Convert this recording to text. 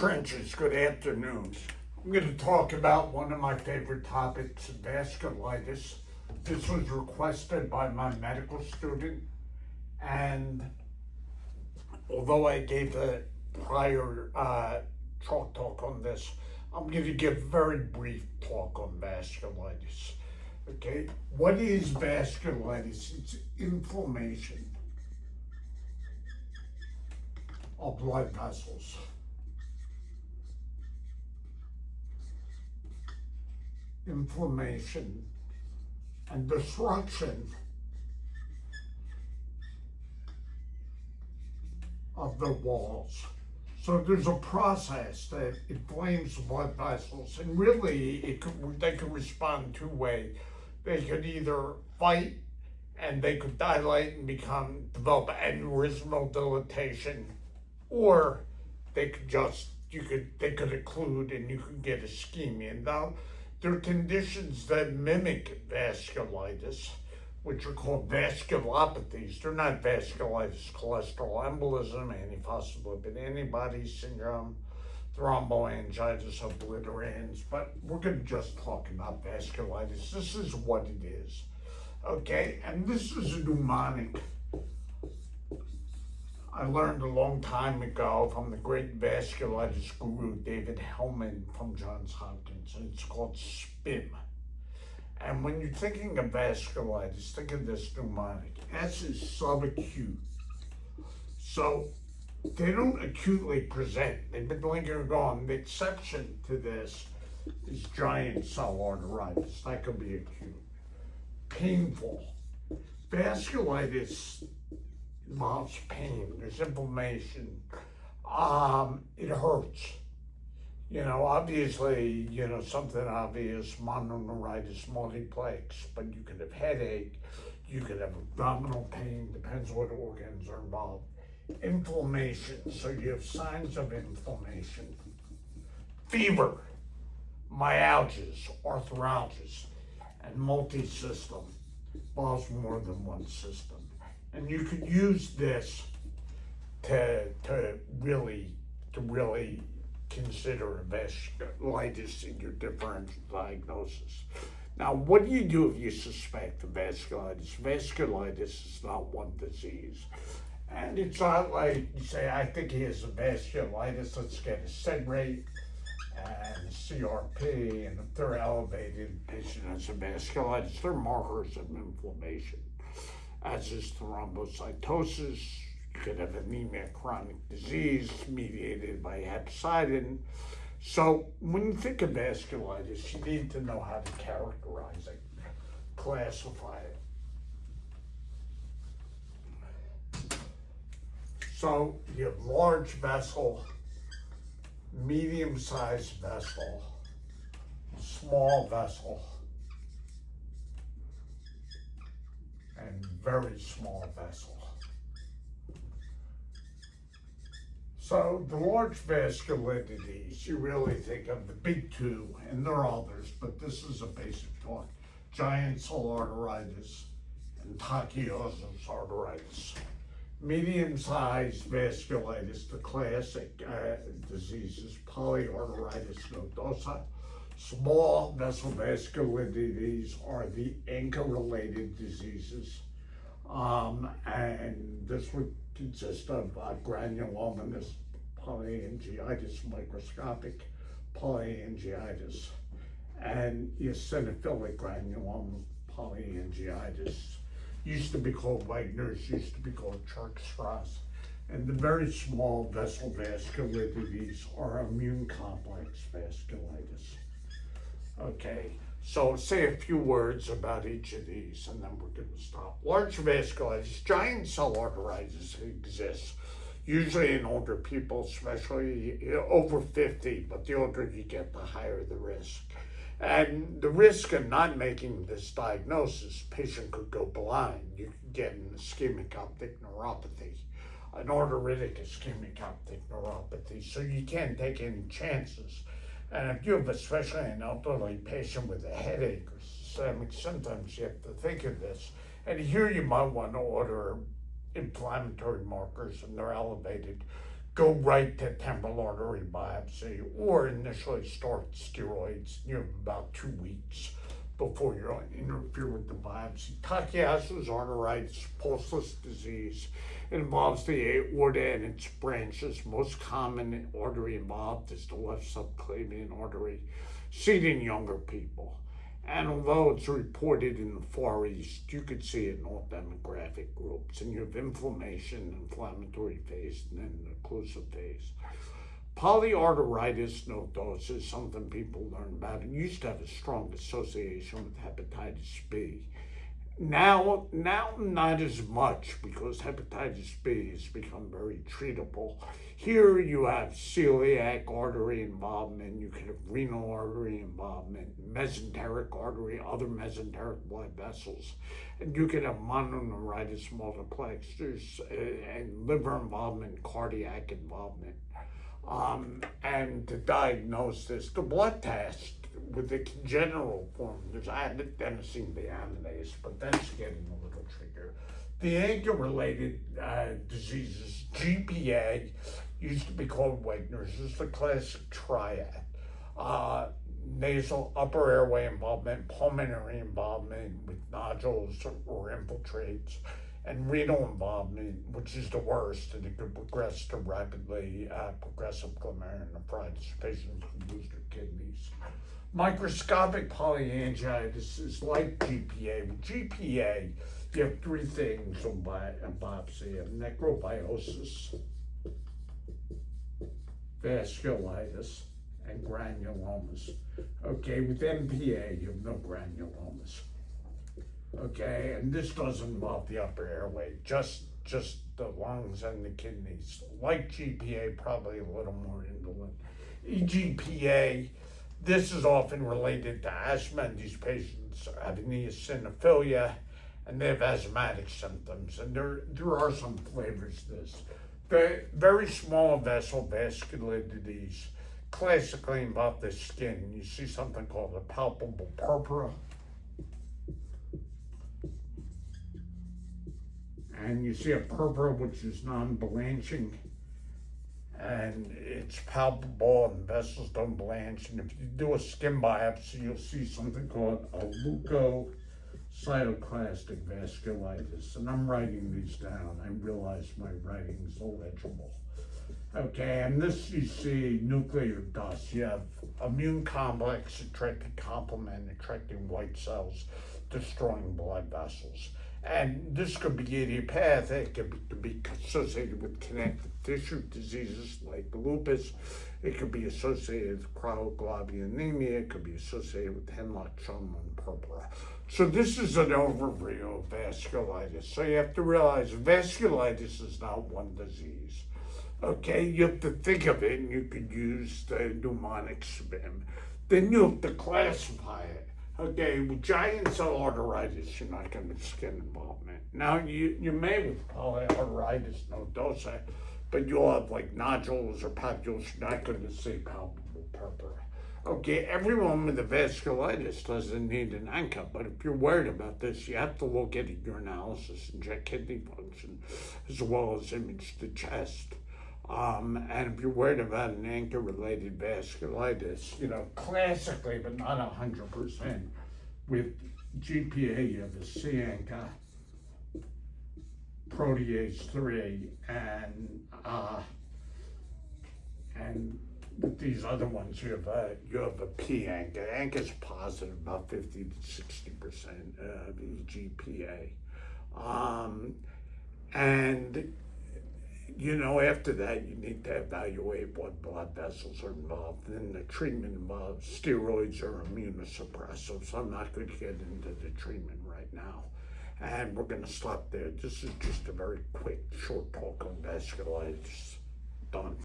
Trenches, good afternoon. I'm going to talk about one of my favorite topics, vasculitis. This was requested by my medical student, and although I gave a prior chalk talk on this, I'm going to give a very brief talk on vasculitis. Okay, what is vasculitis? It's inflammation of blood vessels. Inflammation and destruction of the walls. So there's a process that inflames the blood vessels, and really they can respond two ways. They could either fight and they could dilate and develop aneurysmal dilatation, or they could occlude and you could get ischemia. Now, there are conditions that mimic vasculitis, which are called vasculopathies. They're not vasculitis, cholesterol embolism, antiphospholipid antibody syndrome, thromboangiitis obliterans, but we're going to just talk about vasculitis. This is what it is, okay? And this is a mnemonic I learned a long time ago from the great vasculitis guru, David Hellman from Johns Hopkins, and it's called SPIM. And when you're thinking of vasculitis, think of this mnemonic. S is subacute. So they don't acutely present. They've been lingering on. The exception to this is giant cell arteritis. That could be acute. Painful. Vasculitis involves pain, there's inflammation, it hurts. Obviously, something obvious, mononeuritis multiplex, but you could have headache, you could have abdominal pain, depends what organs are involved. Inflammation, so you have signs of inflammation. Fever, myalgias, arthralgias, and multi-system, involves more than one system. And you could use this to really consider vasculitis in your differential diagnosis. Now, what do you do if you suspect vasculitis? Vasculitis is not one disease. And it's not like you say, I think he has a vasculitis, let's get a sed rate and a CRP, and if they're elevated, the patient has a vasculitis. They're markers of inflammation, as is thrombocytosis. You could have anemia, chronic disease mediated by hepcidin. So when you think of vasculitis, you need to know how to characterize it, classify it. So you have large vessel, medium-sized vessel, small vessel, and very small vessel. So the large vasculitides, you really think of the big two, and there are others, but this is a basic talk. Giant cell arteritis and Takioso's arteritis. Medium-sized vasculitis, the classic diseases, polyarteritis nodosa. Small vessel vasculitides are the ANCA-related diseases, and this would consist of granulomatous polyangiitis, microscopic polyangiitis, and eosinophilic granuloma polyangiitis. Used to be called Wagner's, used to be called Church-Strauss. And the very small vessel vasculitides are immune complex vasculitis. Okay, so say a few words about each of these and then we're going to stop. Large vasculitis, giant cell arteritis exists, usually in older people, especially over 50, but the older you get, the higher the risk. And the risk of not making this diagnosis, patient could go blind. You could get an ischemic optic neuropathy, an arteritic ischemic optic neuropathy, so you can't take any chances. And if you have especially an elderly patient with a headache or systemic symptoms, you have to think of this. And here you might want to order inflammatory markers and they're elevated. go right to temporal artery biopsy or initially start steroids. You have about 2 weeks before you interfere with the biopsy. Takayasu's arteritis, pulseless disease. It involves the aorta and its branches. Most common artery involved is the left subclavian artery, seen in younger people. And although it's reported in the Far East, you could see it in all demographic groups. And you have inflammation, inflammatory phase, and then the occlusive phase. Polyarteritis nodosa is something people learn about. It used to have a strong association with hepatitis B. Now not as much, because hepatitis B has become very treatable. Here you have celiac artery involvement, you can have renal artery involvement, mesenteric artery, other mesenteric blood vessels, and you can have mononeuritis multiplexers and liver involvement, cardiac involvement. And to diagnose this, the blood test with the congenital form, there's adenosine deaminase, but that's getting a little trickier. The ANCA-related diseases, GPA, used to be called Wegener's, is the classic triad. Nasal, upper airway involvement, pulmonary involvement with nodules or infiltrates, and renal involvement, which is the worst, and it could progress to rapidly progressive glomerulonephritis. Patients can lose their kidneys. Microscopic polyangiitis is like GPA. With GPA, you have 3 things on biopsy: necrobiosis, vasculitis, and granulomas. Okay, with MPA, you have no granulomas. Okay, and this doesn't involve the upper airway, just the lungs and the kidneys. Like GPA, probably a little more indolent. EGPA, this is often related to asthma, and these patients have eosinophilia, and they have asthmatic symptoms, and there are some flavors to this. The very small vessel vasculitides classically involve the skin. You see something called a palpable purpura. And you see a purpura which is non-blanching, and it's palpable, and vessels don't blanch. And if you do a skin biopsy, you'll see something called a leukocytoclastic vasculitis. And I'm writing these down. I realize my writing is illegible. Okay, and this you see nuclear dust. You have immune complex attracting complement, attracting white cells, destroying blood vessels. And this could be idiopathic, it could be associated with connective tissue diseases like lupus, it could be associated with cryoglobulinemia, it could be associated with Hemlock-Schulman purpura. So this is an overview of vasculitis. So you have to realize vasculitis is not one disease. Okay, you have to think of it, and you could use the mnemonic SPIM. Then you have to classify it. Okay, with giant cell arteritis, you're not going to have skin involvement. Now, you may with polyarteritis nodosa, but you'll have like nodules or papules, you're not going to see palpable purpura. Okay, everyone with a vasculitis doesn't need an ANCA, but if you're worried about this, you have to look at urinalysis and check kidney function, as well as image the chest. And if you're worried about an ANCA-related vasculitis, classically, but not 100%, with GPA, you have a C-ANCA, protease 3, and with these other ones, you have a P-ANCA. ANCA is positive, about 50 to 60% of GPA. After that, you need to evaluate what blood vessels are involved. And the treatment involves steroids or immunosuppressants. I'm not going to get into the treatment right now. And we're going to stop there. This is just a very quick, short talk on vasculitis. Done.